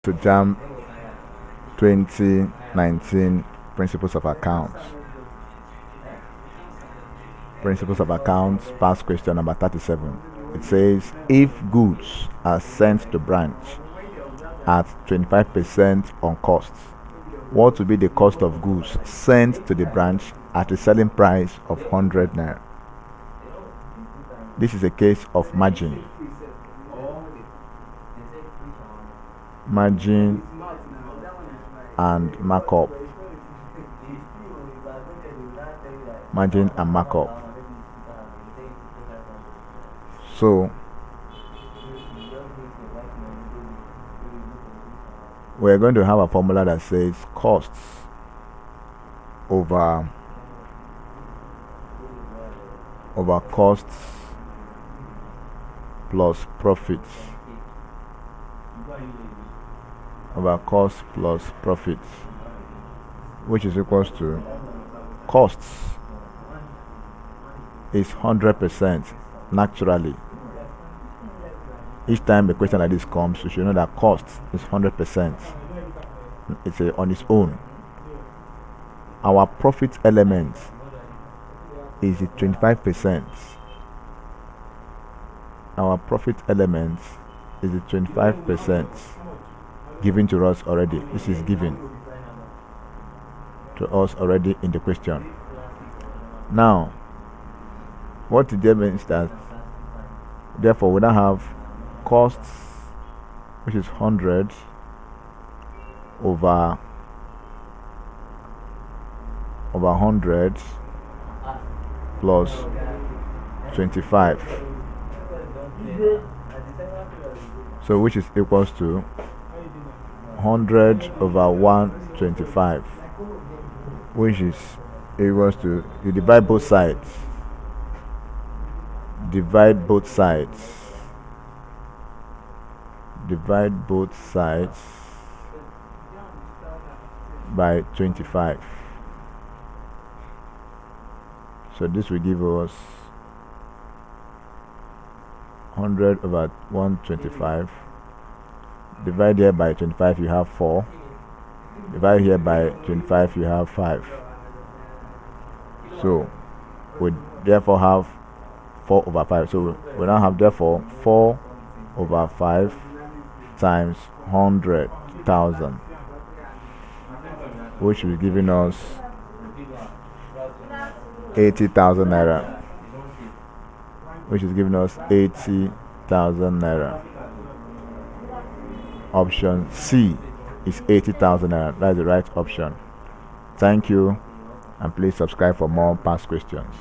to Jamb 2019 Principles of Accounts. Principles of Accounts, past question number 37. It says, if goods are sent to branch at 25% on cost, what will be the cost of goods sent to the branch at a selling price of 100 naira? This is a case of margin. Margin and markup. Margin and markup. So we're going to have a formula that says costs over costs plus profits over cost plus profits, which is equals to costs is 100% naturally. Each time a question like this comes, you should know that cost is 100%. It's on its own. Our profit element is 25%. Our profit element is 25% given to us already. This is given to us already in the question. Now, what it means that therefore we now have costs, which is 100 over 100 plus 25, so which is equals to 100 over 125, which is equals to, you divide both sides by 25. So this will give us 100 over 125. Divide here by 25, you have 4. Divide here by 25, you have 5. So we therefore have 4 over 5. So we now have therefore 4 over 5 times 100,000, which will be giving us 80,000 naira. Which is giving us 80,000 naira. Option C is 80,000 naira. That's the right option. Thank you, and please subscribe for more past questions.